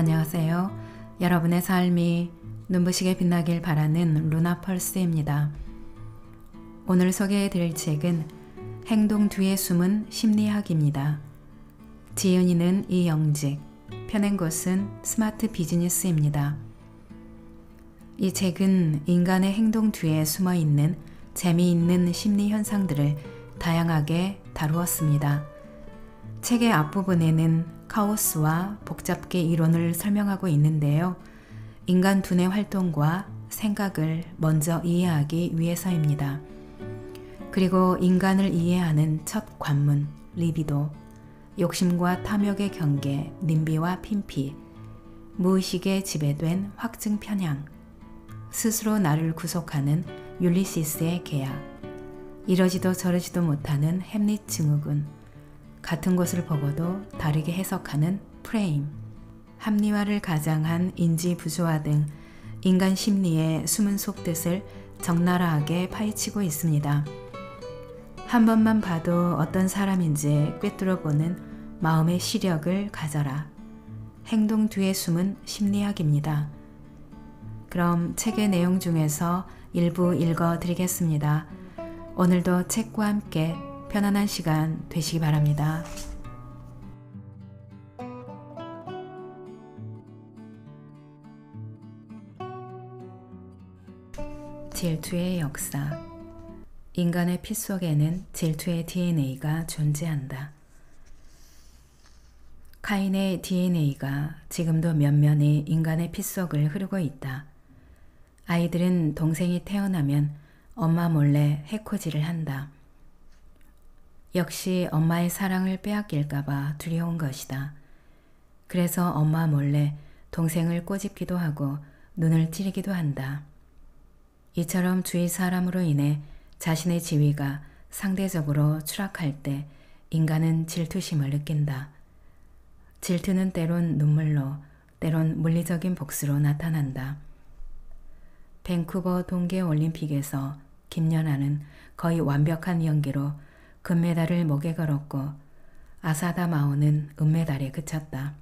안녕하세요. 여러분의 삶이 눈부시게 빛나길 바라는 루나펄스입니다. 오늘 소개해 드릴 책은 행동 뒤에 숨은 심리학입니다. 지은이는 이영직, 펴낸 곳은 스마트 비즈니스입니다. 이 책은 인간의 행동 뒤에 숨어있는 재미있는 심리 현상들을 다양하게 다루었습니다. 책의 앞부분에는 카오스와 복잡게 이론을 설명하고 있는데요. 인간 두뇌 활동과 생각을 먼저 이해하기 위해서입니다. 그리고 인간을 이해하는 첫 관문, 리비도, 욕심과 탐욕의 경계, 님비와 핀피, 무의식에 지배된 확증 편향, 스스로 나를 구속하는 율리시스의 계약, 이러지도 저러지도 못하는 햄릿 증후군, 같은 것을 보고도 다르게 해석하는 프레임, 합리화를 가장한 인지 부조화 등 인간 심리의 숨은 속뜻을 적나라하게 파헤치고 있습니다. 한 번만 봐도 어떤 사람인지 꿰뚫어보는 마음의 시력을 가져라. 행동 뒤에 숨은 심리학입니다. 그럼 책의 내용 중에서 일부 읽어드리겠습니다. 오늘도 책과 함께 편안한 시간 되시기 바랍니다. 질투의 역사. 인간의 피 속에는 질투의 DNA가 존재한다. 카인의 DNA가 지금도 면면히 인간의 피 속을 흐르고 있다. 아이들은 동생이 태어나면 엄마 몰래 해코지를 한다. 역시 엄마의 사랑을 빼앗길까봐 두려운 것이다. 그래서 엄마 몰래 동생을 꼬집기도 하고 눈을 찌르기도 한다. 이처럼 주위 사람으로 인해 자신의 지위가 상대적으로 추락할 때 인간은 질투심을 느낀다. 질투는 때론 눈물로, 때론 물리적인 복수로 나타난다. 밴쿠버 동계올림픽에서 김연아는 거의 완벽한 연기로 금메달을 목에 걸었고 아사다 마오는 은메달에 그쳤다.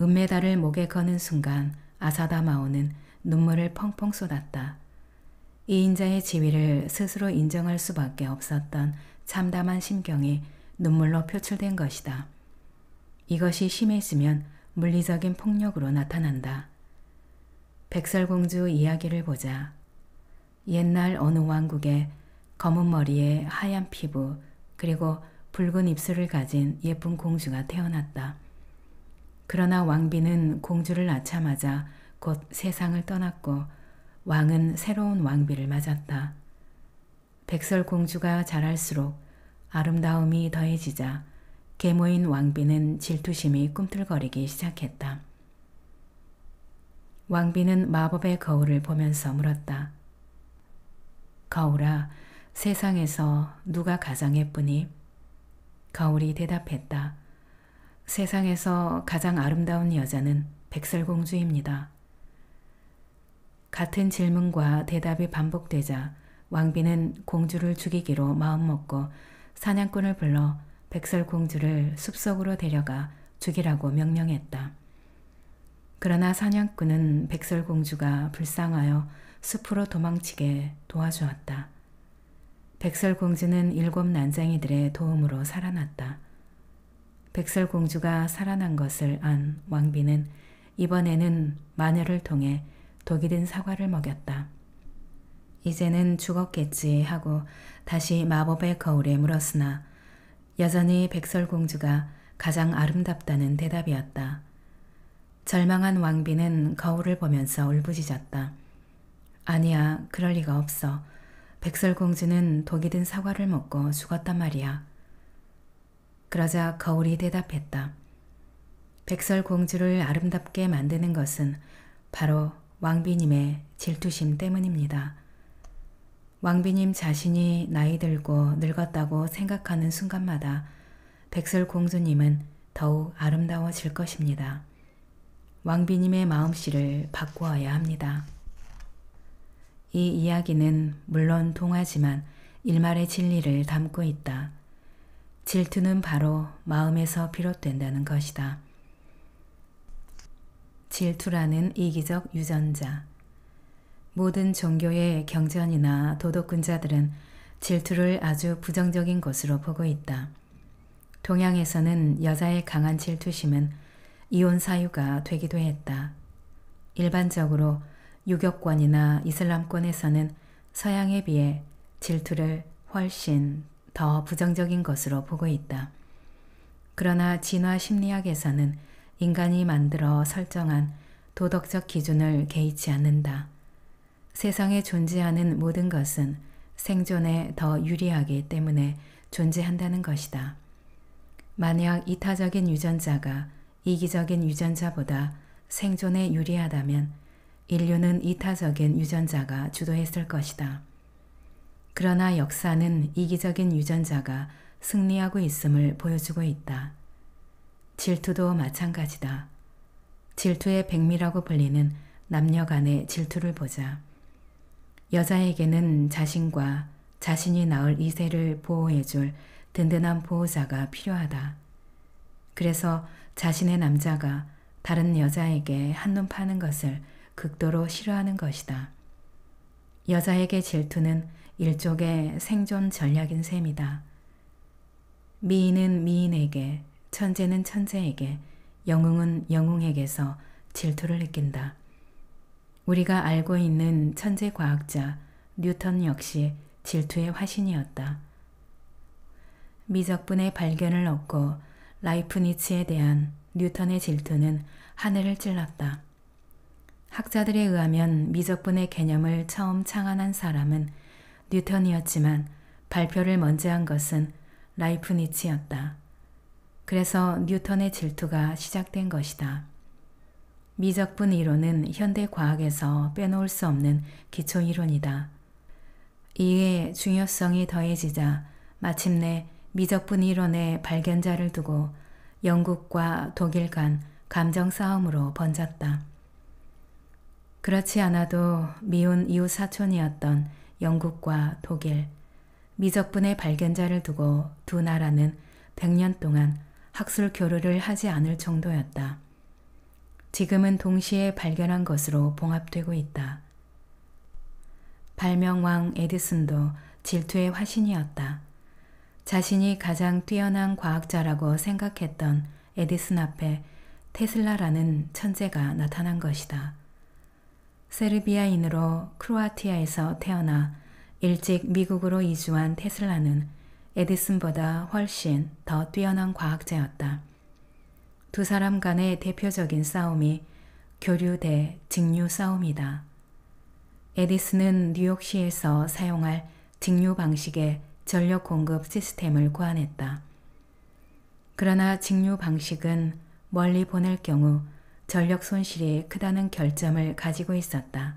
은메달을 목에 거는 순간 아사다 마오는 눈물을 펑펑 쏟았다. 이인자의 지위를 스스로 인정할 수밖에 없었던 참담한 심경이 눈물로 표출된 것이다. 이것이 심해지면 물리적인 폭력으로 나타난다. 백설공주 이야기를 보자. 옛날 어느 왕국에 검은 머리에 하얀 피부 그리고 붉은 입술을 가진 예쁜 공주가 태어났다. 그러나 왕비는 공주를 낳자마자 곧 세상을 떠났고 왕은 새로운 왕비를 맞았다. 백설공주가 자랄수록 아름다움이 더해지자 계모인 왕비는 질투심이 꿈틀거리기 시작했다. 왕비는 마법의 거울을 보면서 물었다. 거울아, 세상에서 누가 가장 예쁘니? 거울이 대답했다. 세상에서 가장 아름다운 여자는 백설공주입니다. 같은 질문과 대답이 반복되자 왕비는 공주를 죽이기로 마음먹고 사냥꾼을 불러 백설공주를 숲속으로 데려가 죽이라고 명령했다. 그러나 사냥꾼은 백설공주가 불쌍하여 숲으로 도망치게 도와주었다. 백설공주는 7 난장이들의 도움으로 살아났다. 백설공주가 살아난 것을 안 왕비는 이번에는 마녀를 통해 독이 든 사과를 먹였다. 이제는 죽었겠지 하고 다시 마법의 거울에 물었으나 여전히 백설공주가 가장 아름답다는 대답이었다. 절망한 왕비는 거울을 보면서 울부짖었다. 아니야, 그럴 리가 없어. 백설공주는 독이 든 사과를 먹고 죽었단 말이야. 그러자 거울이 대답했다. 백설공주를 아름답게 만드는 것은 바로 왕비님의 질투심 때문입니다. 왕비님 자신이 나이 들고 늙었다고 생각하는 순간마다 백설공주님은 더욱 아름다워질 것입니다. 왕비님의 마음씨를 바꾸어야 합니다. 이 이야기는 물론 동화지만 일말의 진리를 담고 있다. 질투는 바로 마음에서 비롯된다는 것이다. 질투라는 이기적 유전자. 모든 종교의 경전이나 도덕군자들은 질투를 아주 부정적인 것으로 보고 있다. 동양에서는 여자의 강한 질투심은 이혼 사유가 되기도 했다. 일반적으로 유교권이나 이슬람권에서는 서양에 비해 질투를 훨씬 더 부정적인 것으로 보고 있다. 그러나 진화 심리학에서는 인간이 만들어 설정한 도덕적 기준을 개의치 않는다. 세상에 존재하는 모든 것은 생존에 더 유리하기 때문에 존재한다는 것이다. 만약 이타적인 유전자가 이기적인 유전자보다 생존에 유리하다면 인류는 이타적인 유전자가 주도했을 것이다. 그러나 역사는 이기적인 유전자가 승리하고 있음을 보여주고 있다. 질투도 마찬가지다. 질투의 백미라고 불리는 남녀 간의 질투를 보자. 여자에게는 자신과 자신이 낳을 이세를 보호해줄 든든한 보호자가 필요하다. 그래서 자신의 남자가 다른 여자에게 한눈 파는 것을 극도로 싫어하는 것이다. 여자에게 질투는 일종의 생존 전략인 셈이다. 미인은 미인에게, 천재는 천재에게, 영웅은 영웅에게서 질투를 느낀다. 우리가 알고 있는 천재 과학자 뉴턴 역시 질투의 화신이었다. 미적분의 발견을 얻고 라이프니츠에 대한 뉴턴의 질투는 하늘을 찔렀다. 학자들에 의하면 미적분의 개념을 처음 창안한 사람은 뉴턴이었지만 발표를 먼저 한 것은 라이프니츠였다. 그래서 뉴턴의 질투가 시작된 것이다. 미적분 이론은 현대 과학에서 빼놓을 수 없는 기초 이론이다. 이에 중요성이 더해지자 마침내 미적분 이론의 발견자를 두고 영국과 독일 간 감정 싸움으로 번졌다. 그렇지 않아도 미운 이웃 사촌이었던 영국과 독일, 미적분의 발견자를 두고 두 나라는 100년 동안 학술 교류를 하지 않을 정도였다. 지금은 동시에 발견한 것으로 봉합되고 있다. 발명왕 에디슨도 질투의 화신이었다. 자신이 가장 뛰어난 과학자라고 생각했던 에디슨 앞에 테슬라라는 천재가 나타난 것이다. 세르비아인으로 크로아티아에서 태어나 일찍 미국으로 이주한 테슬라는 에디슨보다 훨씬 더 뛰어난 과학자였다. 두 사람 간의 대표적인 싸움이 교류 대 직류 싸움이다. 에디슨은 뉴욕시에서 사용할 직류 방식의 전력 공급 시스템을 고안했다. 그러나 직류 방식은 멀리 보낼 경우 전력 손실이 크다는 결점을 가지고 있었다.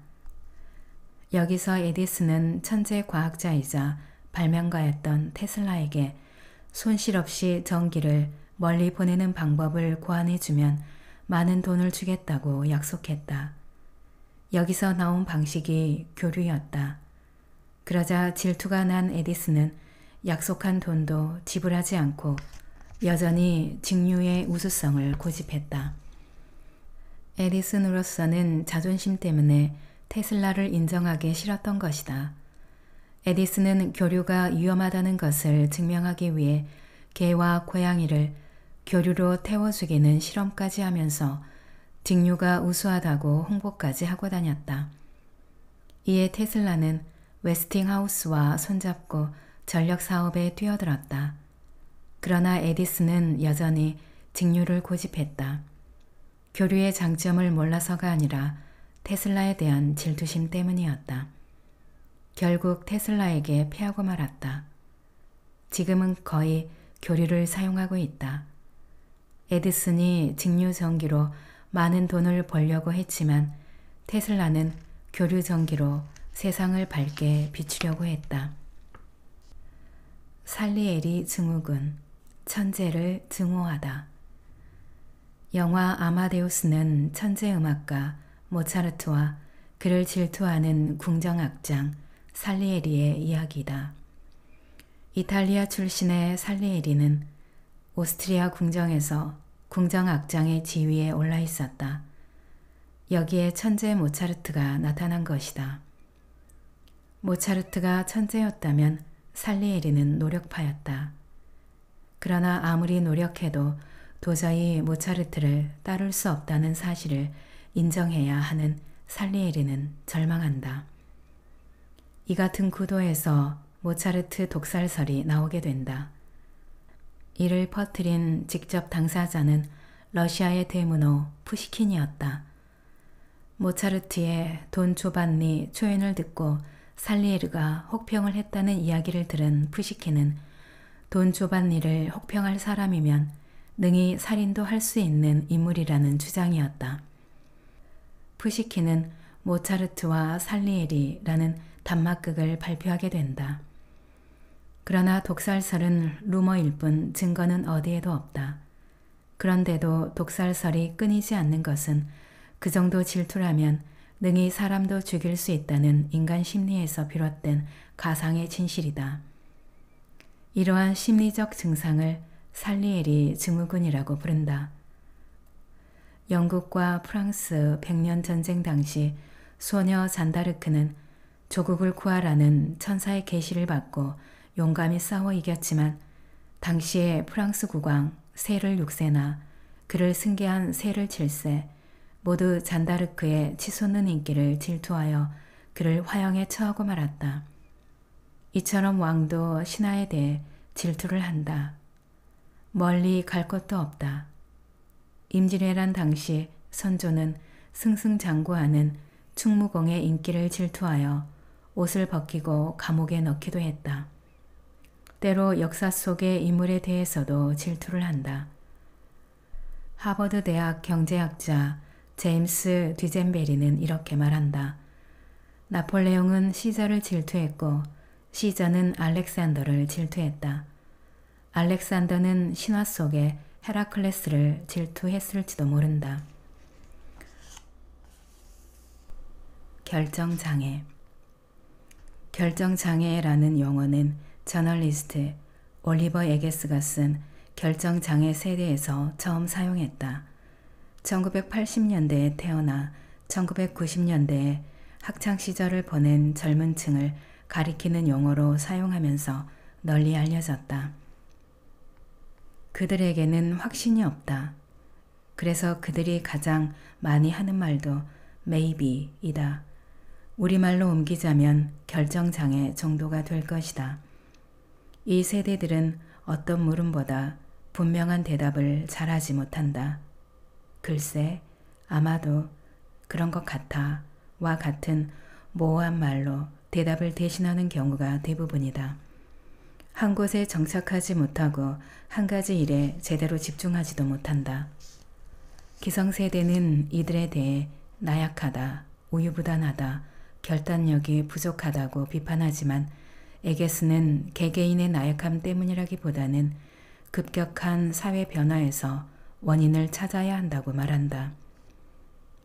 여기서 에디슨은 천재 과학자이자 발명가였던 테슬라에게 손실 없이 전기를 멀리 보내는 방법을 고안해주면 많은 돈을 주겠다고 약속했다. 여기서 나온 방식이 교류였다. 그러자 질투가 난 에디슨은 약속한 돈도 지불하지 않고 여전히 직류의 우수성을 고집했다. 에디슨으로서는 자존심 때문에 테슬라를 인정하기 싫었던 것이다. 에디슨은 교류가 위험하다는 것을 증명하기 위해 개와 고양이를 교류로 태워 죽이는 실험까지 하면서 직류가 우수하다고 홍보까지 하고 다녔다. 이에 테슬라는 웨스팅하우스와 손잡고 전력 사업에 뛰어들었다. 그러나 에디슨은 여전히 직류를 고집했다. 교류의 장점을 몰라서가 아니라 테슬라에 대한 질투심 때문이었다. 결국 테슬라에게 패하고 말았다. 지금은 거의 교류를 사용하고 있다. 에디슨이 직류 전기로 많은 돈을 벌려고 했지만 테슬라는 교류 전기로 세상을 밝게 비추려고 했다. 살리에리 증후군, 천재를 증오하다. 영화 아마데우스는 천재 음악가 모차르트와 그를 질투하는 궁정악장 살리에리의 이야기다. 이탈리아 출신의 살리에리는 오스트리아 궁정에서 궁정악장의 지위에 올라 있었다. 여기에 천재 모차르트가 나타난 것이다. 모차르트가 천재였다면 살리에리는 노력파였다. 그러나 아무리 노력해도 도저히 모차르트를 따를 수 없다는 사실을 인정해야 하는 살리에리는 절망한다. 이 같은 구도에서 모차르트 독살설이 나오게 된다. 이를 퍼뜨린 직접 당사자는 러시아의 대문호 푸시킨이었다. 모차르트의 돈 조반니 초연을 듣고 살리에르가 혹평을 했다는 이야기를 들은 푸시킨은 돈 조반니를 혹평할 사람이면 능히 살인도 할 수 있는 인물이라는 주장이었다. 푸시킨은 모차르트와 살리에리라는 단막극을 발표하게 된다. 그러나 독살설은 루머일 뿐 증거는 어디에도 없다. 그런데도 독살설이 끊이지 않는 것은 그 정도 질투라면 능히 사람도 죽일 수 있다는 인간 심리에서 비롯된 가상의 진실이다. 이러한 심리적 증상을 살리에리 증후군이라고 부른다. 영국과 프랑스 백년 전쟁 당시 소녀 잔다르크는 조국을 구하라는 천사의 계시를 받고 용감히 싸워 이겼지만 당시에 프랑스 국왕 세를 6세나 그를 승계한 세를 7세 모두 잔다르크의 치솟는 인기를 질투하여 그를 화형에 처하고 말았다. 이처럼 왕도 신하에 대해 질투를 한다. 멀리 갈 곳도 없다. 임진왜란 당시 선조는 승승장구하는 충무공의 인기를 질투하여 옷을 벗기고 감옥에 넣기도 했다. 때로 역사 속의 인물에 대해서도 질투를 한다. 하버드 대학 경제학자 제임스 뒤젠베리는 이렇게 말한다. 나폴레옹은 시저를 질투했고 시저는 알렉산더를 질투했다. 알렉산더는 신화 속의 헤라클레스를 질투했을지도 모른다. 결정장애. 결정장애라는 용어는 저널리스트 올리버 에게스가 쓴 결정장애 세대에서 처음 사용했다. 1980년대에 태어나 1990년대에 학창시절을 보낸 젊은 층을 가리키는 용어로 사용하면서 널리 알려졌다. 그들에게는 확신이 없다. 그래서 그들이 가장 많이 하는 말도 maybe이다. 우리말로 옮기자면 결정장애 정도가 될 것이다. 이 세대들은 어떤 물음보다 분명한 대답을 잘하지 못한다. 글쎄, 아마도, 그런 것 같아 와 같은 모호한 말로 대답을 대신하는 경우가 대부분이다. 한 곳에 정착하지 못하고 한 가지 일에 제대로 집중하지도 못한다. 기성세대는 이들에 대해 나약하다, 우유부단하다, 결단력이 부족하다고 비판하지만 에게스는 개개인의 나약함 때문이라기보다는 급격한 사회 변화에서 원인을 찾아야 한다고 말한다.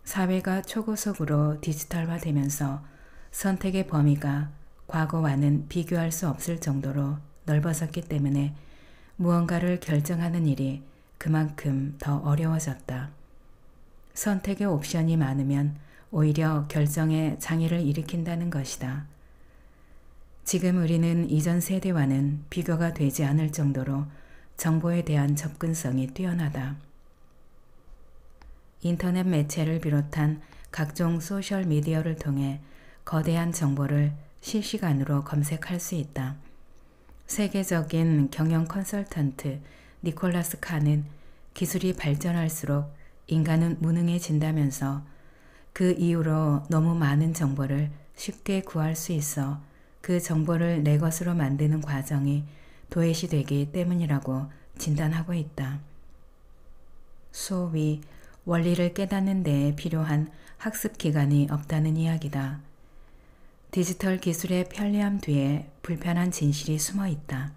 사회가 초고속으로 디지털화되면서 선택의 범위가 과거와는 비교할 수 없을 정도로 넓어졌기 때문에 무언가를 결정하는 일이 그만큼 더 어려워졌다. 선택의 옵션이 많으면 오히려 결정에 장애를 일으킨다는 것이다. 지금 우리는 이전 세대와는 비교가 되지 않을 정도로 정보에 대한 접근성이 뛰어나다. 인터넷 매체를 비롯한 각종 소셜미디어를 통해 거대한 정보를 실시간으로 검색할 수 있다. 세계적인 경영 컨설턴트 니콜라스 칸은 기술이 발전할수록 인간은 무능해진다면서 그 이후로 너무 많은 정보를 쉽게 구할 수 있어 그 정보를 내 것으로 만드는 과정이 도외시되기 때문이라고 진단하고 있다. 소위 원리를 깨닫는 데에 필요한 학습 기간이 없다는 이야기다. 디지털 기술의 편리함 뒤에 불편한 진실이 숨어 있다.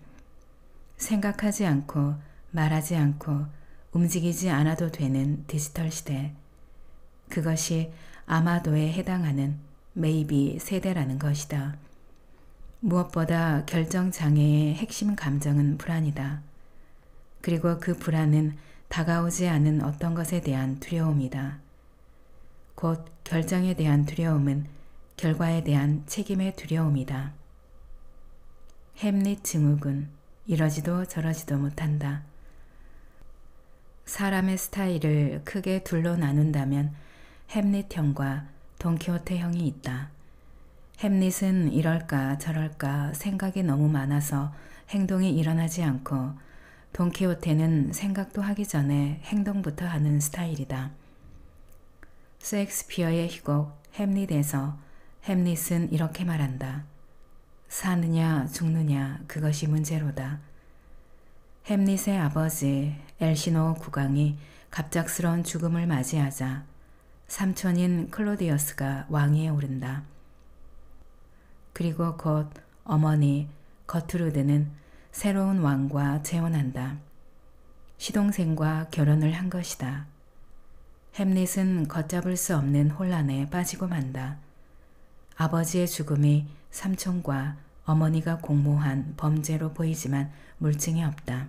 생각하지 않고 말하지 않고 움직이지 않아도 되는 디지털 시대. 그것이 아마도에 해당하는 maybe 세대라는 것이다. 무엇보다 결정장애의 핵심 감정은 불안이다. 그리고 그 불안은 다가오지 않은 어떤 것에 대한 두려움이다. 곧 결정에 대한 두려움은 결과에 대한 책임의 두려움이다. 햄릿 증후군, 이러지도 저러지도 못한다. 사람의 스타일을 크게 둘로 나눈다면 햄릿형과 돈키호테형이 있다. 햄릿은 이럴까 저럴까 생각이 너무 많아서 행동이 일어나지 않고, 돈키호테는 생각도 하기 전에 행동부터 하는 스타일이다. 셰익스피어의 희곡 햄릿에서 햄릿은 이렇게 말한다. 사느냐 죽느냐 그것이 문제로다. 햄릿의 아버지 엘시노 국왕이 갑작스러운 죽음을 맞이하자 삼촌인 클로디어스가 왕위에 오른다. 그리고 곧 어머니 거트루드는 새로운 왕과 재혼한다. 시동생과 결혼을 한 것이다. 햄릿은 걷잡을 수 없는 혼란에 빠지고 만다. 아버지의 죽음이 삼촌과 어머니가 공모한 범죄로 보이지만 물증이 없다.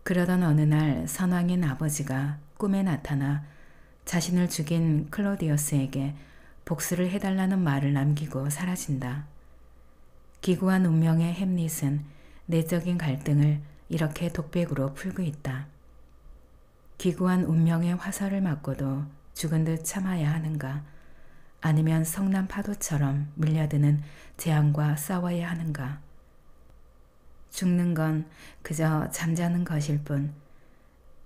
그러던 어느 날 선왕인 아버지가 꿈에 나타나 자신을 죽인 클로디어스에게 복수를 해달라는 말을 남기고 사라진다. 기구한 운명의 햄릿은 내적인 갈등을 이렇게 독백으로 풀고 있다. 기구한 운명의 화살을 맞고도 죽은 듯 참아야 하는가? 아니면 성난 파도처럼 밀려드는 재앙과 싸워야 하는가? 죽는 건 그저 잠자는 것일 뿐,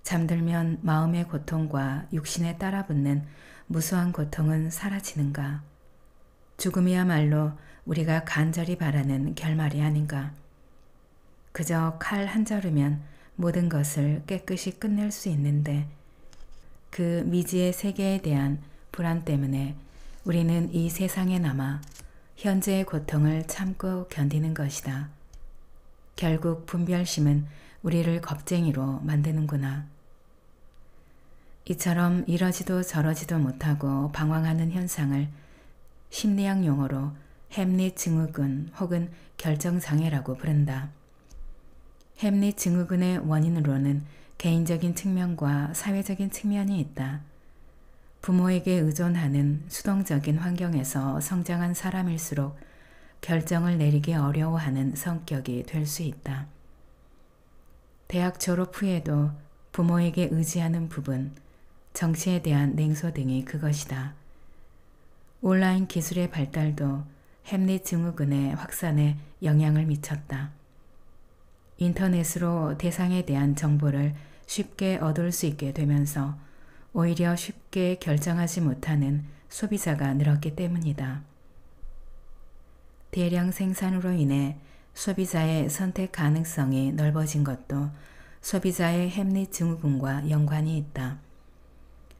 잠들면 마음의 고통과 육신에 따라붙는 무수한 고통은 사라지는가? 죽음이야말로 우리가 간절히 바라는 결말이 아닌가? 그저 칼 한 자루면 모든 것을 깨끗이 끝낼 수 있는데, 그 미지의 세계에 대한 불안 때문에 우리는 이 세상에 남아 현재의 고통을 참고 견디는 것이다. 결국 분별심은 우리를 겁쟁이로 만드는구나. 이처럼 이러지도 저러지도 못하고 방황하는 현상을 심리학 용어로 햄릿 증후군 혹은 결정장애라고 부른다. 햄릿 증후군의 원인으로는 개인적인 측면과 사회적인 측면이 있다. 부모에게 의존하는 수동적인 환경에서 성장한 사람일수록 결정을 내리기 어려워하는 성격이 될 수 있다. 대학 졸업 후에도 부모에게 의지하는 부분, 정치에 대한 냉소 등이 그것이다. 온라인 기술의 발달도 햄릿 증후군의 확산에 영향을 미쳤다. 인터넷으로 대상에 대한 정보를 쉽게 얻을 수 있게 되면서 오히려 쉽게 결정하지 못하는 소비자가 늘었기 때문이다. 대량 생산으로 인해 소비자의 선택 가능성이 넓어진 것도 소비자의 햄릿 증후군과 연관이 있다.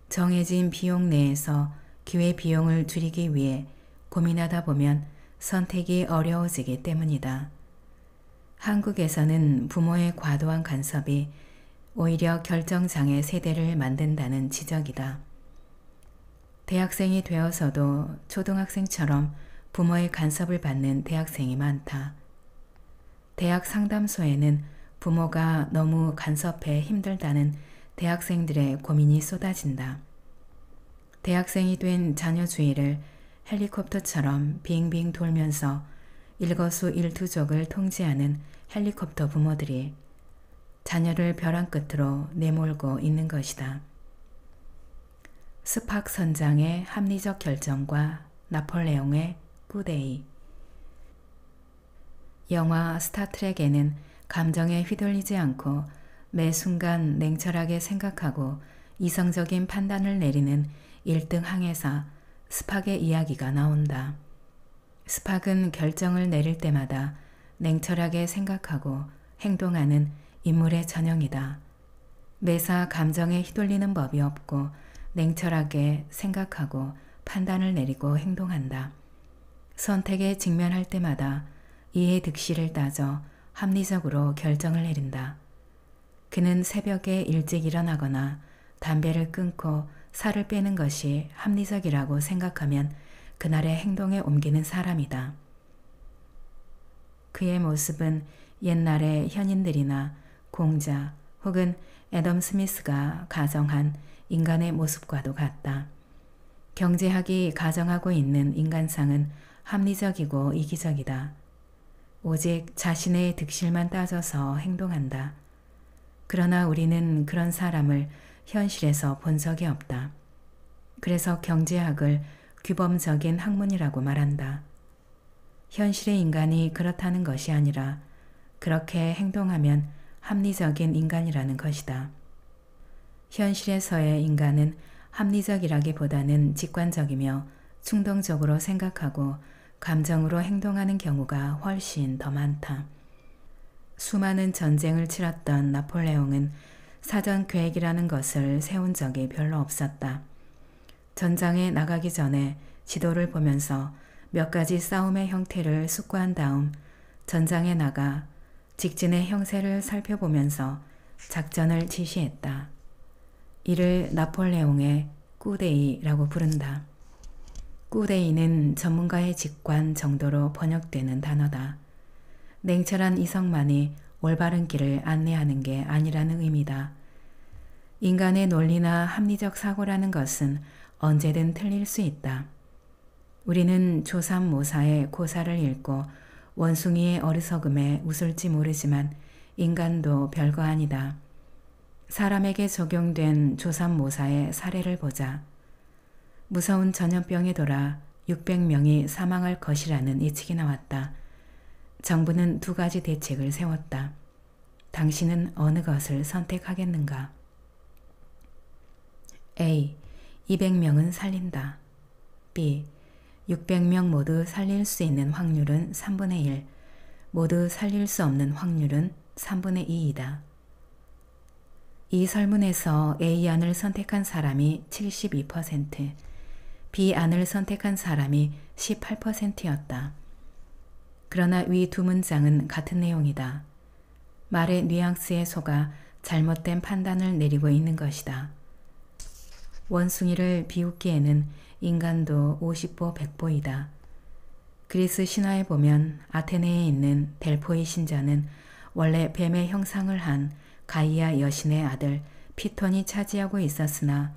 정해진 비용 내에서 기회 비용을 줄이기 위해 고민하다 보면 선택이 어려워지기 때문이다. 한국에서는 부모의 과도한 간섭이 오히려 결정장애 세대를 만든다는 지적이다. 대학생이 되어서도 초등학생처럼 부모의 간섭을 받는 대학생이 많다. 대학 상담소에는 부모가 너무 간섭해 힘들다는 대학생들의 고민이 쏟아진다. 대학생이 된 자녀 주위를 헬리콥터처럼 빙빙 돌면서 일거수일투족을 통제하는 헬리콥터 부모들이 자녀를 벼랑 끝으로 내몰고 있는 것이다. 스팍 선장의 합리적 결정과 나폴레옹의 굿데이. 영화 스타트rek에는 감정에 휘둘리지 않고 매 순간 냉철하게 생각하고 이성적인 판단을 내리는 1등 항해사 스팍의 이야기가 나온다. 스팍은 결정을 내릴 때마다 냉철하게 생각하고 행동하는 인물의 전형이다. 매사 감정에 휘둘리는 법이 없고 냉철하게 생각하고 판단을 내리고 행동한다. 선택에 직면할 때마다 이해 득실을 따져 합리적으로 결정을 내린다. 그는 새벽에 일찍 일어나거나 담배를 끊고 살을 빼는 것이 합리적이라고 생각하면 그날의 행동에 옮기는 사람이다. 그의 모습은 옛날의 현인들이나 공자 혹은 애덤 스미스가 가정한 인간의 모습과도 같다. 경제학이 가정하고 있는 인간상은 합리적이고 이기적이다. 오직 자신의 득실만 따져서 행동한다. 그러나 우리는 그런 사람을 현실에서 본 적이 없다. 그래서 경제학을 규범적인 학문이라고 말한다. 현실의 인간이 그렇다는 것이 아니라 그렇게 행동하면 합리적인 인간이라는 것이다. 현실에서의 인간은 합리적이라기보다는 직관적이며 충동적으로 생각하고 감정으로 행동하는 경우가 훨씬 더 많다. 수많은 전쟁을 치렀던 나폴레옹은 사전 계획이라는 것을 세운 적이 별로 없었다. 전장에 나가기 전에 지도를 보면서 몇 가지 싸움의 형태를 숙고한 다음 전장에 나가 직진의 형세를 살펴보면서 작전을 지시했다. 이를 나폴레옹의 꾸데이라고 부른다. 꾸데이는 전문가의 직관 정도로 번역되는 단어다. 냉철한 이성만이 올바른 길을 안내하는 게 아니라는 의미다. 인간의 논리나 합리적 사고라는 것은 언제든 틀릴 수 있다. 우리는 조삼모사의 고사를 읽고 원숭이의 어리석음에 웃을지 모르지만 인간도 별거 아니다. 사람에게 적용된 조삼모사의 사례를 보자. 무서운 전염병이 돌아 600명이 사망할 것이라는 예측이 나왔다. 정부는 두 가지 대책을 세웠다. 당신은 어느 것을 선택하겠는가? A. 200명은 살린다. B. 600명 모두 살릴 수 있는 확률은 3분의 1, 모두 살릴 수 없는 확률은 3분의 2이다. 이 설문에서 A안을 선택한 사람이 72%, B안을 선택한 사람이 18%였다. 그러나 위 두 문장은 같은 내용이다. 말의 뉘앙스에 속아 잘못된 판단을 내리고 있는 것이다. 원숭이를 비웃기에는 인간도 50보 100보이다. 그리스 신화에 보면 아테네에 있는 델포이 신전은 원래 뱀의 형상을 한 가이아 여신의 아들 피톤이 차지하고 있었으나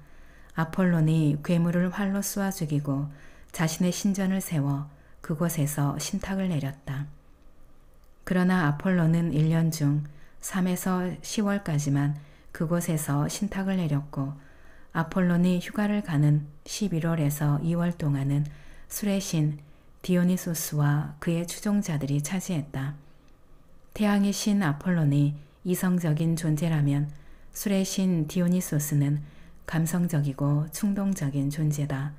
아폴론이 괴물을 활로 쏘아 죽이고 자신의 신전을 세워 그곳에서 신탁을 내렸다. 그러나 아폴론은 1년 중 3에서 10월까지만 그곳에서 신탁을 내렸고 아폴론이 휴가를 가는 11월에서 2월 동안은 술의 신 디오니소스와 그의 추종자들이 차지했다. 태양의 신 아폴론이 이성적인 존재라면 술의 신 디오니소스는 감성적이고 충동적인 존재다.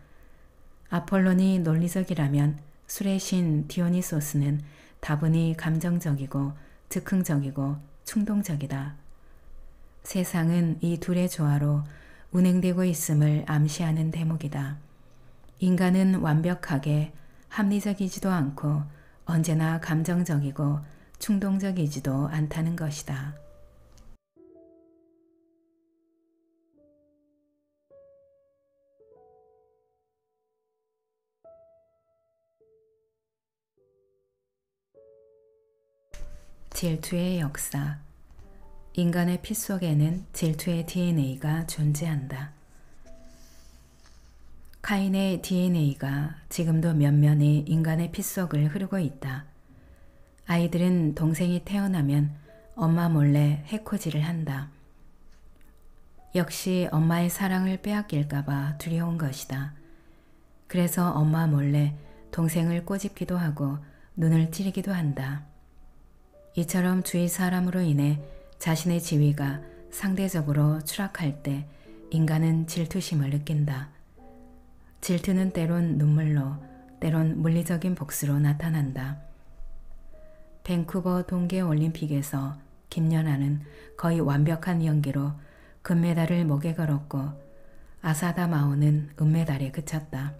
아폴론이 논리적이라면 술의 신 디오니소스는 다분히 감정적이고 즉흥적이고 충동적이다. 세상은 이 둘의 조화로 운행되고 있음을 암시하는 대목이다. 인간은 완벽하게 합리적이지도 않고 언제나 감정적이고 충동적이지도 않다는 것이다. 질투의 역사. 인간의 피 속에는 질투의 DNA가 존재한다. 카인의 DNA가 지금도 면면히 인간의 피 속을 흐르고 있다. 아이들은 동생이 태어나면 엄마 몰래 해코지를 한다. 역시 엄마의 사랑을 빼앗길까봐 두려운 것이다. 그래서 엄마 몰래 동생을 꼬집기도 하고 눈을 찌르기도 한다. 이처럼 주위 사람으로 인해 자신의 지위가 상대적으로 추락할 때 인간은 질투심을 느낀다. 질투는 때론 눈물로, 때론 물리적인 복수로 나타난다. 밴쿠버 동계올림픽에서 김연아는 거의 완벽한 연기로 금메달을 목에 걸었고 아사다 마오는 은메달에 그쳤다.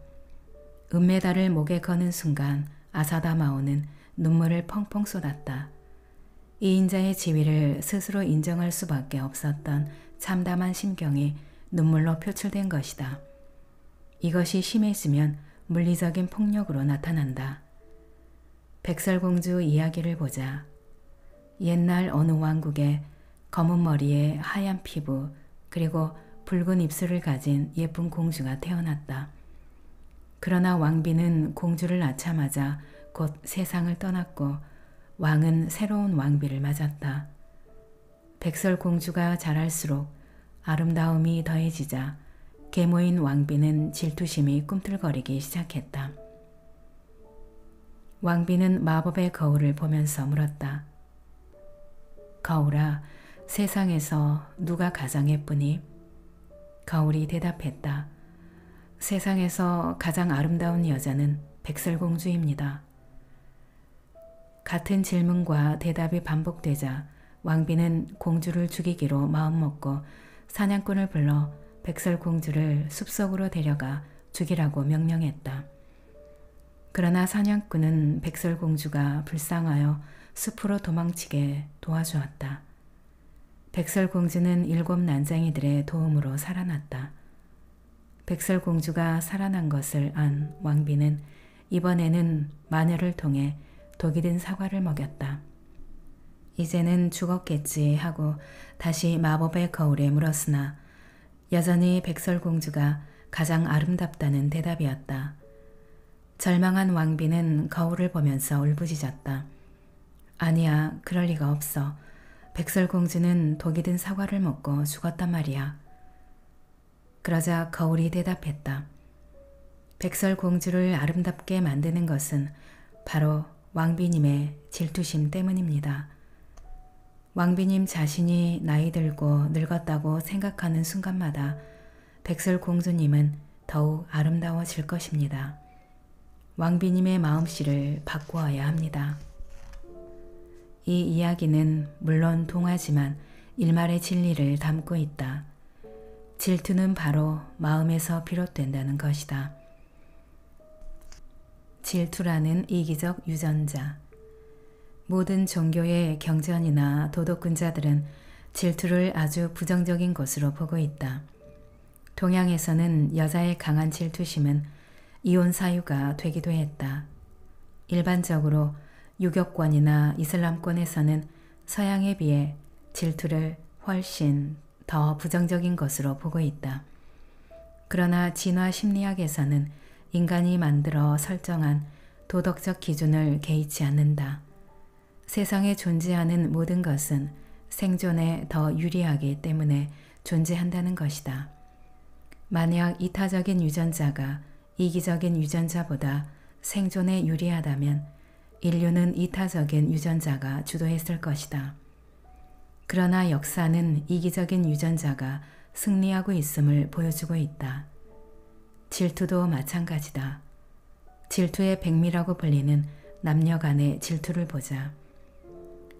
은메달을 목에 거는 순간 아사다 마오는 눈물을 펑펑 쏟았다. 이 인자의 지위를 스스로 인정할 수밖에 없었던 참담한 심경이 눈물로 표출된 것이다. 이것이 심해지면 물리적인 폭력으로 나타난다. 백설공주 이야기를 보자. 옛날 어느 왕국에 검은 머리에 하얀 피부 그리고 붉은 입술을 가진 예쁜 공주가 태어났다. 그러나 왕비는 공주를 낳자마자 곧 세상을 떠났고 왕은 새로운 왕비를 맞았다. 백설공주가 자랄수록 아름다움이 더해지자 계모인 왕비는 질투심이 꿈틀거리기 시작했다. 왕비는 마법의 거울을 보면서 물었다. 거울아, 세상에서 누가 가장 예쁘니? 거울이 대답했다. 세상에서 가장 아름다운 여자는 백설공주입니다. 같은 질문과 대답이 반복되자 왕비는 공주를 죽이기로 마음먹고 사냥꾼을 불러 백설공주를 숲속으로 데려가 죽이라고 명령했다. 그러나 사냥꾼은 백설공주가 불쌍하여 숲으로 도망치게 도와주었다. 백설공주는 7 난쟁이들의 도움으로 살아났다. 백설공주가 살아난 것을 안 왕비는 이번에는 마녀를 통해 독이 든 사과를 먹였다. 이제는 죽었겠지 하고 다시 마법의 거울에 물었으나 여전히 백설공주가 가장 아름답다는 대답이었다. 절망한 왕비는 거울을 보면서 울부짖었다. 아니야, 그럴 리가 없어. 백설공주는 독이 든 사과를 먹고 죽었단 말이야. 그러자 거울이 대답했다. 백설공주를 아름답게 만드는 것은 바로 왕비님의 질투심 때문입니다. 왕비님 자신이 나이 들고 늙었다고 생각하는 순간마다 백설공주님은 더욱 아름다워질 것입니다. 왕비님의 마음씨를 바꾸어야 합니다. 이 이야기는 물론 동화지만 일말의 진리를 담고 있다. 질투는 바로 마음에서 비롯된다는 것이다. 질투라는 이기적 유전자. 모든 종교의 경전이나 도덕군자들은 질투를 아주 부정적인 것으로 보고 있다. 동양에서는 여자의 강한 질투심은 이혼 사유가 되기도 했다. 일반적으로 유교권이나 이슬람권에서는 서양에 비해 질투를 훨씬 더 부정적인 것으로 보고 있다. 그러나 진화 심리학에서는 인간이 만들어 설정한 도덕적 기준을 개의치 않는다. 세상에 존재하는 모든 것은 생존에 더 유리하기 때문에 존재한다는 것이다. 만약 이타적인 유전자가 이기적인 유전자보다 생존에 유리하다면 인류는 이타적인 유전자가 주도했을 것이다. 그러나 역사는 이기적인 유전자가 승리하고 있음을 보여주고 있다. 질투도 마찬가지다. 질투의 백미라고 불리는 남녀 간의 질투를 보자.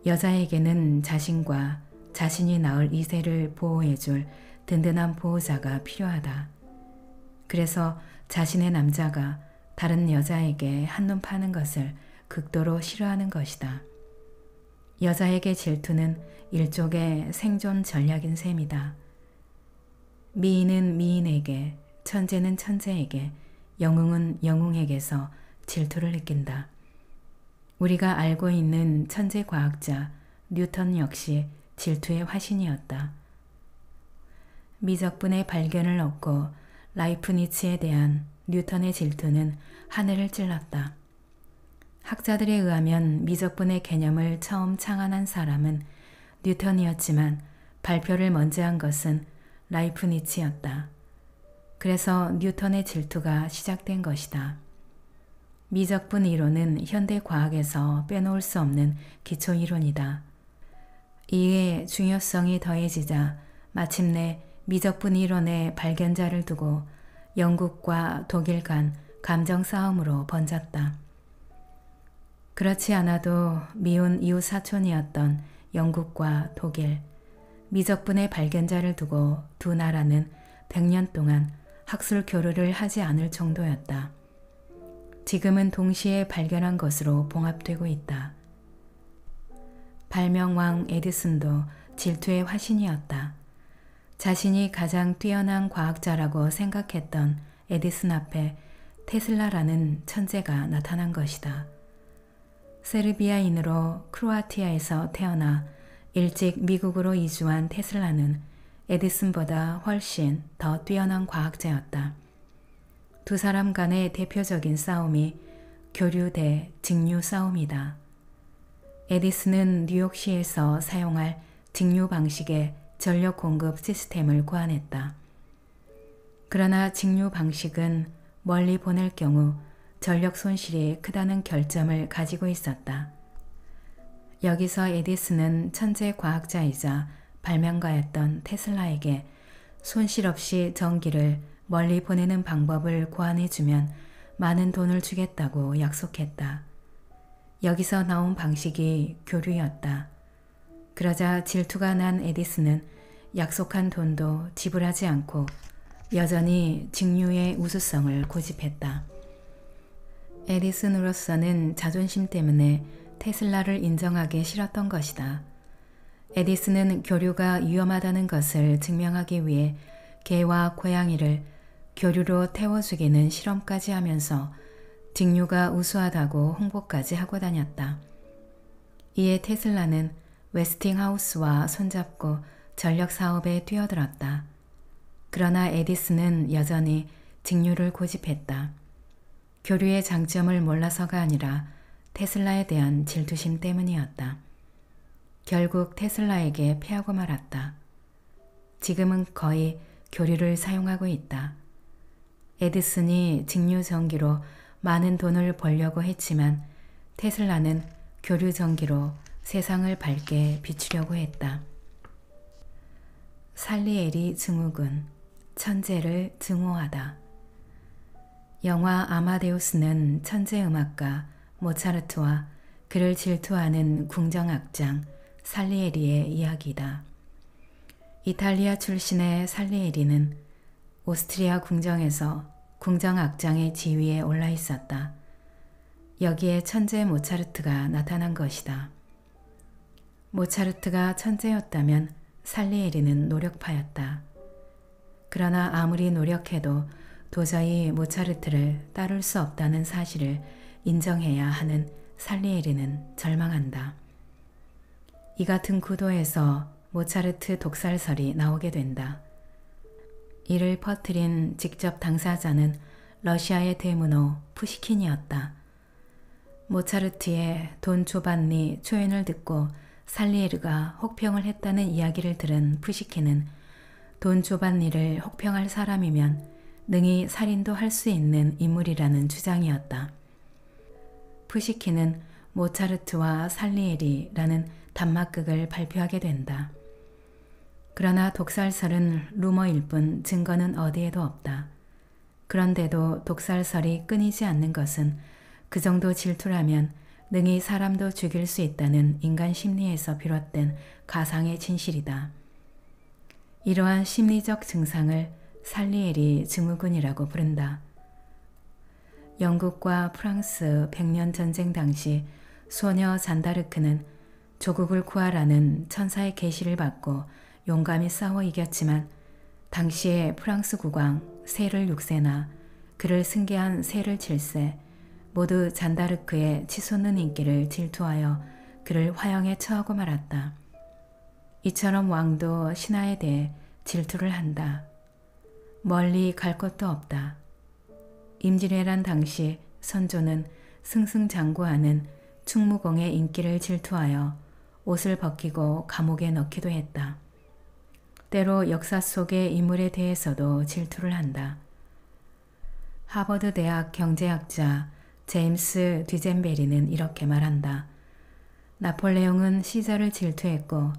여자에게는 자신과 자신이 낳을 이세를 보호해줄 든든한 보호자가 필요하다. 그래서 자신의 남자가 다른 여자에게 한눈 파는 것을 극도로 싫어하는 것이다. 여자에게 질투는 일종의 생존 전략인 셈이다. 미인은 미인에게, 천재는 천재에게, 영웅은 영웅에게서 질투를 느낀다. 우리가 알고 있는 천재 과학자 뉴턴 역시 질투의 화신이었다. 미적분의 발견을 얻고 라이프니츠에 대한 뉴턴의 질투는 하늘을 찔렀다. 학자들에 의하면 미적분의 개념을 처음 창안한 사람은 뉴턴이었지만 발표를 먼저 한 것은 라이프니츠였다. 그래서 뉴턴의 질투가 시작된 것이다. 미적분 이론은 현대 과학에서 빼놓을 수 없는 기초 이론이다. 이에 중요성이 더해지자 마침내 미적분 이론의 발견자를 두고 영국과 독일 간 감정 싸움으로 번졌다. 그렇지 않아도 미운 이웃 사촌이었던 영국과 독일, 미적분의 발견자를 두고 두 나라는 100년 동안 학술 교류를 하지 않을 정도였다. 지금은 동시에 발견한 것으로 봉합되고 있다. 발명왕 에디슨도 질투의 화신이었다. 자신이 가장 뛰어난 과학자라고 생각했던 에디슨 앞에 테슬라라는 천재가 나타난 것이다. 세르비아인으로 크로아티아에서 태어나 일찍 미국으로 이주한 테슬라는 에디슨보다 훨씬 더 뛰어난 과학자였다. 두 사람 간의 대표적인 싸움이 교류 대 직류 싸움이다. 에디슨은 뉴욕시에서 사용할 직류 방식의 전력 공급 시스템을 고안했다. 그러나 직류 방식은 멀리 보낼 경우 전력 손실이 크다는 결점을 가지고 있었다. 여기서 에디슨은 천재 과학자이자 발명가였던 테슬라에게 손실 없이 전기를 멀리 보내는 방법을 고안해주면 많은 돈을 주겠다고 약속했다. 여기서 나온 방식이 교류였다. 그러자 질투가 난 에디슨은 약속한 돈도 지불하지 않고 여전히 직류의 우수성을 고집했다. 에디슨으로서는 자존심 때문에 테슬라를 인정하기 싫었던 것이다. 에디슨은 교류가 위험하다는 것을 증명하기 위해 개와 고양이를 교류로 태워 죽이는 실험까지 하면서 직류가 우수하다고 홍보까지 하고 다녔다. 이에 테슬라는 웨스팅하우스와 손잡고 전력 사업에 뛰어들었다. 그러나 에디슨은 여전히 직류를 고집했다. 교류의 장점을 몰라서가 아니라 테슬라에 대한 질투심 때문이었다. 결국 테슬라에게 패하고 말았다. 지금은 거의 교류를 사용하고 있다. 에디슨이 직류 전기로 많은 돈을 벌려고 했지만 테슬라는 교류 전기로 세상을 밝게 비추려고 했다. 살리에리 증후군, 천재를 증오하다. 영화 아마데우스는 천재 음악가 모차르트와 그를 질투하는 궁정악장 살리에리의 이야기다. 이탈리아 출신의 살리에리는 오스트리아 궁정에서 궁정악장의 지위에 올라 있었다. 여기에 천재 모차르트가 나타난 것이다. 모차르트가 천재였다면 살리에리는 노력파였다. 그러나 아무리 노력해도 도저히 모차르트를 따를 수 없다는 사실을 인정해야 하는 살리에리는 절망한다. 이 같은 구도에서 모차르트 독살설이 나오게 된다. 이를 퍼뜨린 직접 당사자는 러시아의 대문호 푸시킨이었다. 모차르트의 돈 조반니 초연을 듣고 살리에르가 혹평을 했다는 이야기를 들은 푸시킨은 돈 조반니를 혹평할 사람이면 능히 살인도 할 수 있는 인물이라는 주장이었다. 푸시킨은 모차르트와 살리에리라는 단막극을 발표하게 된다. 그러나 독살설은 루머일 뿐 증거는 어디에도 없다. 그런데도 독살설이 끊이지 않는 것은 그 정도 질투라면 능히 사람도 죽일 수 있다는 인간 심리에서 비롯된 가상의 진실이다. 이러한 심리적 증상을 살리에리 증후군이라고 부른다. 영국과 프랑스 백년 전쟁 당시 소녀 잔다르크는 조국을 구하라는 천사의 계시를 받고 용감히 싸워 이겼지만 당시에 프랑스 국왕 세를 6세나 그를 승계한 세를 7세 모두 잔다르크의 치솟는 인기를 질투하여 그를 화형에 처하고 말았다. 이처럼 왕도 신하에 대해 질투를 한다. 멀리 갈 곳도 없다. 임진왜란 당시 선조는 승승장구하는 충무공의 인기를 질투하여 옷을 벗기고 감옥에 넣기도 했다. 때로 역사 속의 인물에 대해서도 질투를 한다. 하버드 대학 경제학자 제임스 뒤젠베리는 이렇게 말한다. 나폴레옹은 시저를 질투했고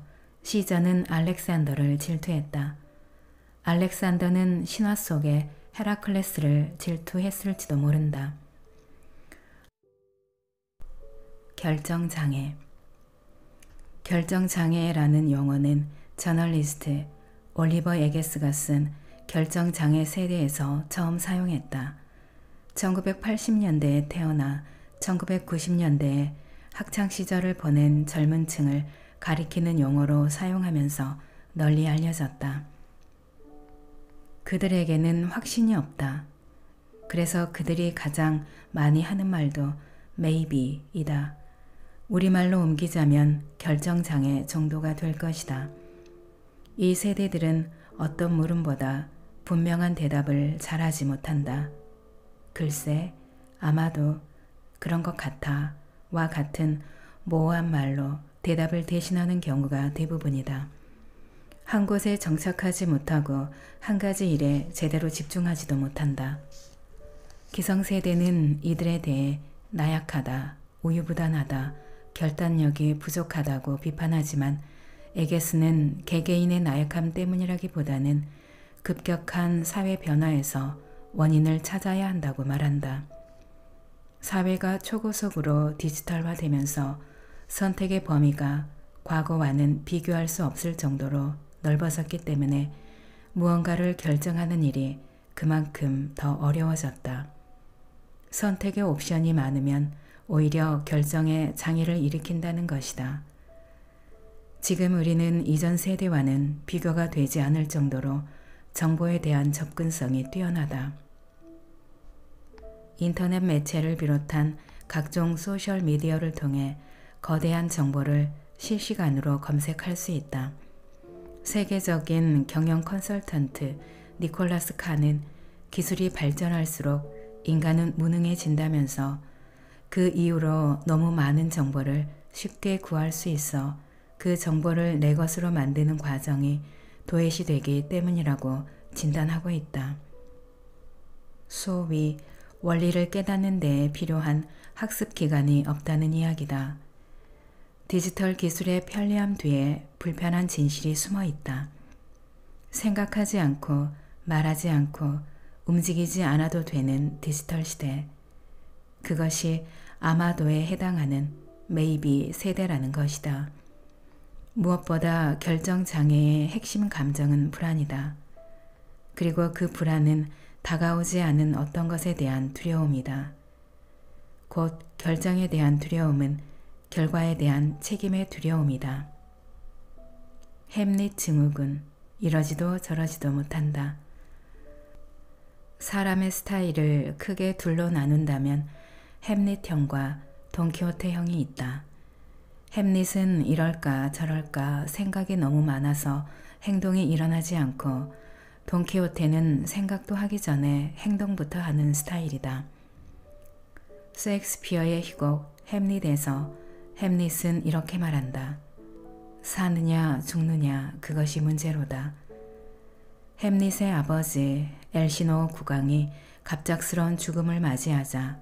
시저는 알렉산더를 질투했다. 알렉산더는 신화 속의 헤라클레스를 질투했을지도 모른다. 결정장애. 결정장애라는 용어는 저널리스트 올리버 에게스가 쓴 결정장애 세대에서 처음 사용했다. 1980년대에 태어나 1990년대에 학창시절을 보낸 젊은 층을 가리키는 용어로 사용하면서 널리 알려졌다. 그들에게는 확신이 없다. 그래서 그들이 가장 많이 하는 말도 maybe이다. 우리말로 옮기자면 결정장애 정도가 될 것이다. 이 세대들은 어떤 물음보다 분명한 대답을 잘하지 못한다. 글쎄, 아마도 그런 것 같아 와 같은 모호한 말로 대답을 대신하는 경우가 대부분이다. 한 곳에 정착하지 못하고 한 가지 일에 제대로 집중하지도 못한다. 기성세대는 이들에 대해 나약하다, 우유부단하다, 결단력이 부족하다고 비판하지만 에게스는 개개인의 나약함 때문이라기보다는 급격한 사회 변화에서 원인을 찾아야 한다고 말한다. 사회가 초고속으로 디지털화되면서 선택의 범위가 과거와는 비교할 수 없을 정도로 넓어졌기 때문에 무언가를 결정하는 일이 그만큼 더 어려워졌다. 선택의 옵션이 많으면 오히려 결정에 장애를 일으킨다는 것이다. 지금 우리는 이전 세대와는 비교가 되지 않을 정도로 정보에 대한 접근성이 뛰어나다. 인터넷 매체를 비롯한 각종 소셜미디어를 통해 거대한 정보를 실시간으로 검색할 수 있다. 세계적인 경영 컨설턴트 니콜라스 칸은 기술이 발전할수록 인간은 무능해진다면서 그 이후로 너무 많은 정보를 쉽게 구할 수 있어 그 정보를 내 것으로 만드는 과정이 도외시되기 때문이라고 진단하고 있다. 소위 원리를 깨닫는 데에 필요한 학습 기간이 없다는 이야기다. 디지털 기술의 편리함 뒤에 불편한 진실이 숨어 있다. 생각하지 않고 말하지 않고 움직이지 않아도 되는 디지털 시대. 그것이 아마도에 해당하는 메이비 세대라는 것이다. 무엇보다 결정장애의 핵심 감정은 불안이다. 그리고 그 불안은 다가오지 않은 어떤 것에 대한 두려움이다. 곧 결정에 대한 두려움은 결과에 대한 책임의 두려움이다. 햄릿 증후군, 이러지도 저러지도 못한다. 사람의 스타일을 크게 둘로 나눈다면 햄릿형과 돈키호테형이 있다. 햄릿은 이럴까 저럴까 생각이 너무 많아서 행동이 일어나지 않고 돈키호테는 생각도 하기 전에 행동부터 하는 스타일이다. 셰익스피어의 희곡 햄릿에서 햄릿은 이렇게 말한다. 사느냐 죽느냐 그것이 문제로다. 햄릿의 아버지 엘시노 국왕이 갑작스러운 죽음을 맞이하자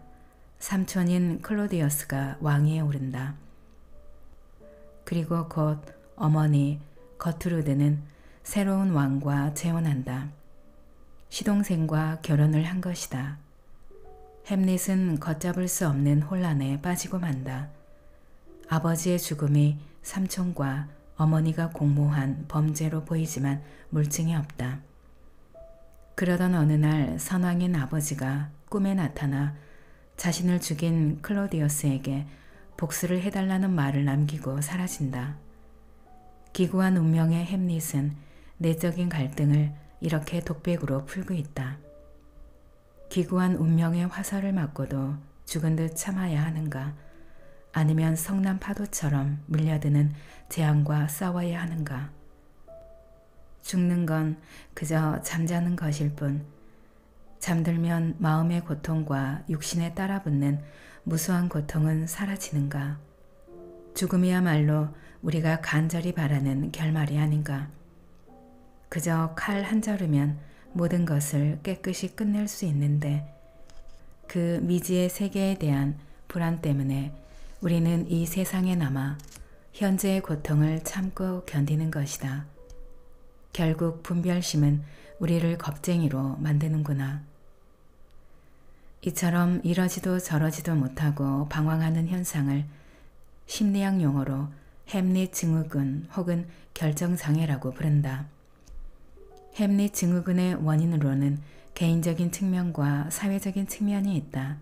삼촌인 클로디어스가 왕위에 오른다. 그리고 곧 어머니 거트루드는 새로운 왕과 재혼한다. 시동생과 결혼을 한 것이다. 햄릿은 걷잡을 수 없는 혼란에 빠지고 만다. 아버지의 죽음이 삼촌과 어머니가 공모한 범죄로 보이지만 물증이 없다. 그러던 어느 날 선왕인 아버지가 꿈에 나타나 자신을 죽인 클로디어스에게 복수를 해달라는 말을 남기고 사라진다. 기구한 운명의 햄릿은 내적인 갈등을 이렇게 독백으로 풀고 있다. 기구한 운명의 화살을 맞고도 죽은 듯 참아야 하는가? 아니면 성난 파도처럼 밀려드는 재앙과 싸워야 하는가? 죽는 건 그저 잠자는 것일 뿐 잠들면 마음의 고통과 육신에 따라붙는 무수한 고통은 사라지는가? 죽음이야말로 우리가 간절히 바라는 결말이 아닌가? 그저 칼 한 자루면 모든 것을 깨끗이 끝낼 수 있는데 그 미지의 세계에 대한 불안 때문에 우리는 이 세상에 남아 현재의 고통을 참고 견디는 것이다. 결국 분별심은 우리를 겁쟁이로 만드는구나. 이처럼 이러지도 저러지도 못하고 방황하는 현상을 심리학 용어로 햄릿 증후군 혹은 결정장애라고 부른다. 햄릿 증후군의 원인으로는 개인적인 측면과 사회적인 측면이 있다.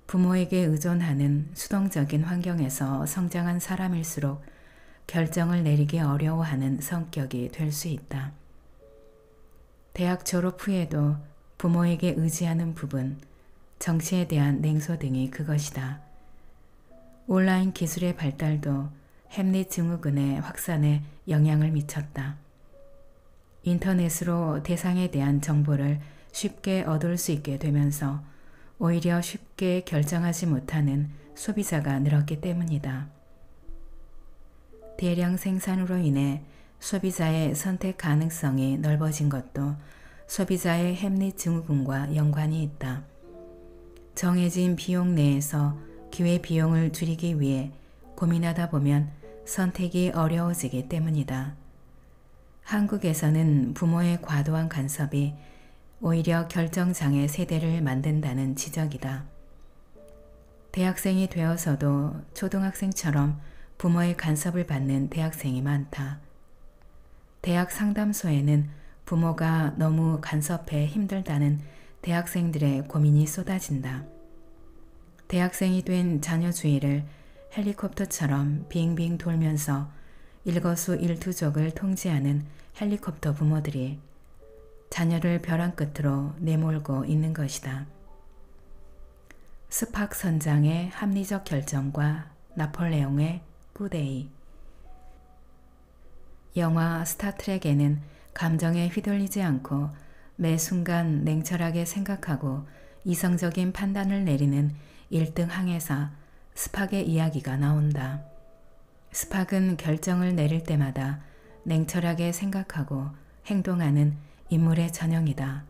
부모에게 의존하는 수동적인 환경에서 성장한 사람일수록 결정을 내리기 어려워하는 성격이 될 수 있다. 대학 졸업 후에도 부모에게 의지하는 부분, 정치에 대한 냉소 등이 그것이다. 온라인 기술의 발달도 햄릿 증후군의 확산에 영향을 미쳤다. 인터넷으로 대상에 대한 정보를 쉽게 얻을 수 있게 되면서 오히려 쉽게 결정하지 못하는 소비자가 늘었기 때문이다. 대량 생산으로 인해 소비자의 선택 가능성이 넓어진 것도 소비자의 합리 증후군과 연관이 있다. 정해진 비용 내에서 기회 비용을 줄이기 위해 고민하다 보면 선택이 어려워지기 때문이다. 한국에서는 부모의 과도한 간섭이 오히려 결정장애 세대를 만든다는 지적이다. 대학생이 되어서도 초등학생처럼 부모의 간섭을 받는 대학생이 많다. 대학 상담소에는 부모가 너무 간섭해 힘들다는 대학생들의 고민이 쏟아진다. 대학생이 된 자녀 주위를 헬리콥터처럼 빙빙 돌면서 일거수일투족을 통제하는 헬리콥터 부모들이 자녀를 벼랑 끝으로 내몰고 있는 것이다. 스팍 선장의 합리적 결정과 나폴레옹의 굿데이. 영화 스타트rek에는 감정에 휘둘리지 않고 매 순간 냉철하게 생각하고 이성적인 판단을 내리는 1등 항해사 스팍의 이야기가 나온다. 스팍은 결정을 내릴 때마다 냉철하게 생각하고 행동하는 인물의 전형이다.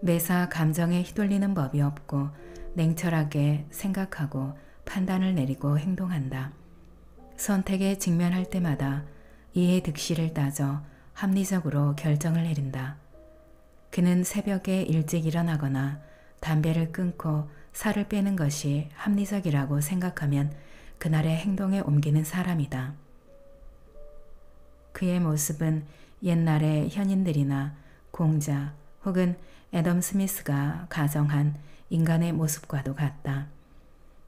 매사 감정에 휘둘리는 법이 없고 냉철하게 생각하고 판단을 내리고 행동한다. 선택에 직면할 때마다 이해 득실을 따져 합리적으로 결정을 내린다. 그는 새벽에 일찍 일어나거나 담배를 끊고 살을 빼는 것이 합리적이라고 생각하면 그날의 행동에 옮기는 사람이다. 그의 모습은 옛날의 현인들이나 공자 혹은 애덤 스미스가 가정한 인간의 모습과도 같다.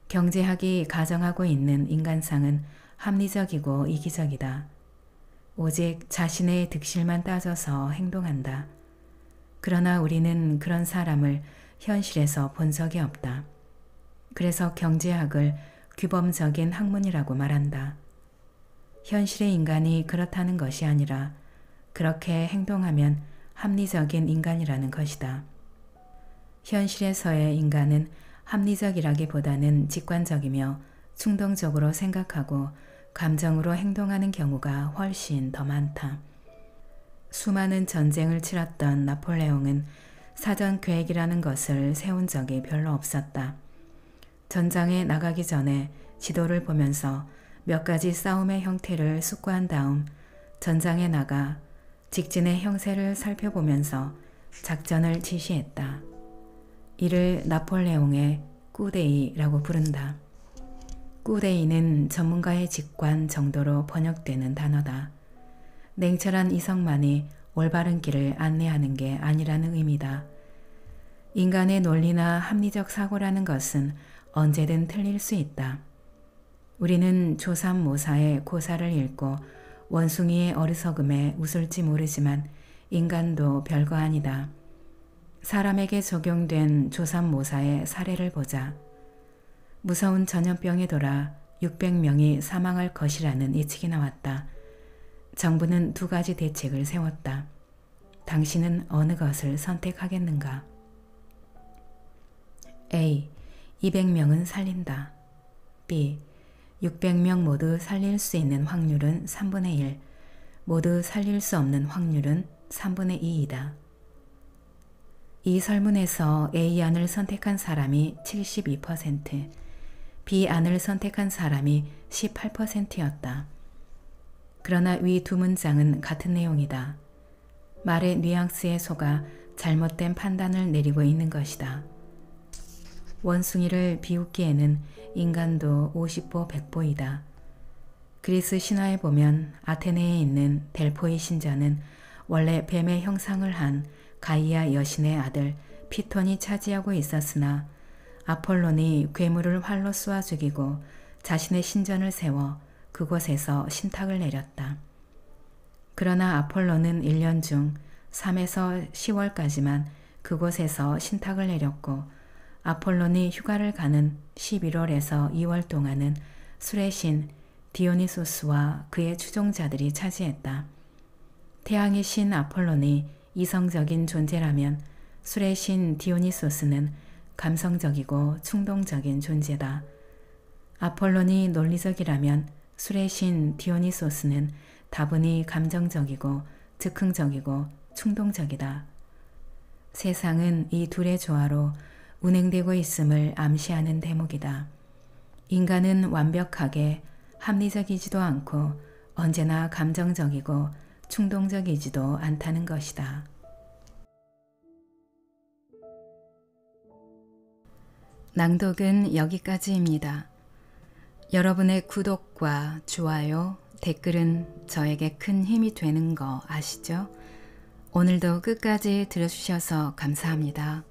경제학이 가정하고 있는 인간상은 합리적이고 이기적이다. 오직 자신의 득실만 따져서 행동한다. 그러나 우리는 그런 사람을 현실에서 본 적이 없다. 그래서 경제학을 규범적인 학문이라고 말한다. 현실의 인간이 그렇다는 것이 아니라 그렇게 행동하면 합리적인 인간이라는 것이다. 현실에서의 인간은 합리적이라기보다는 직관적이며 충동적으로 생각하고 감정으로 행동하는 경우가 훨씬 더 많다. 수많은 전쟁을 치렀던 나폴레옹은 사전 계획이라는 것을 세운 적이 별로 없었다. 전장에 나가기 전에 지도를 보면서 몇 가지 싸움의 형태를 숙고한 다음 전장에 나가 직진의 형세를 살펴보면서 작전을 지시했다. 이를 나폴레옹의 굿데이라고 부른다. 굿데이는 전문가의 직관 정도로 번역되는 단어다. 냉철한 이성만이 올바른 길을 안내하는 게 아니라는 의미다. 인간의 논리나 합리적 사고라는 것은 언제든 틀릴 수 있다. 우리는 조삼모사의 고사를 읽고 원숭이의 어리석음에 웃을지 모르지만 인간도 별거 아니다. 사람에게 적용된 조삼모사의 사례를 보자. 무서운 전염병이 돌아 600명이 사망할 것이라는 예측이 나왔다. 정부는 2가지 대책을 세웠다. 당신은 어느 것을 선택하겠는가? A. 200명은 살린다. B. 600명 모두 살릴 수 있는 확률은 3분의 1, 모두 살릴 수 없는 확률은 3분의 2이다. 이 설문에서 A안을 선택한 사람이 72%, B안을 선택한 사람이 18%였다. 그러나 위 두 문장은 같은 내용이다. 말의 뉘앙스에 속아 잘못된 판단을 내리고 있는 것이다. 원숭이를 비웃기에는 인간도 50보 100보이다. 그리스 신화에 보면 아테네에 있는 델포이 신전은 원래 뱀의 형상을 한 가이아 여신의 아들 피톤이 차지하고 있었으나 아폴론이 괴물을 활로 쏘아 죽이고 자신의 신전을 세워 그곳에서 신탁을 내렸다. 그러나 아폴론은 1년 중 3에서 10월까지만 그곳에서 신탁을 내렸고 아폴론이 휴가를 가는 11월에서 2월 동안은 술의 신 디오니소스와 그의 추종자들이 차지했다. 태양의 신 아폴론이 이성적인 존재라면 술의 신 디오니소스는 감성적이고 충동적인 존재다. 아폴론이 논리적이라면 술의 신 디오니소스는 다분히 감정적이고 즉흥적이고 충동적이다. 세상은 이 둘의 조화로 운행되고 있음을 암시하는 대목이다. 인간은 완벽하게 합리적이지도 않고 언제나 감정적이고 충동적이지도 않다는 것이다. 낭독은 여기까지입니다. 여러분의 구독과 좋아요, 댓글은 저에게 큰 힘이 되는 거 아시죠? 오늘도 끝까지 들어주셔서 감사합니다.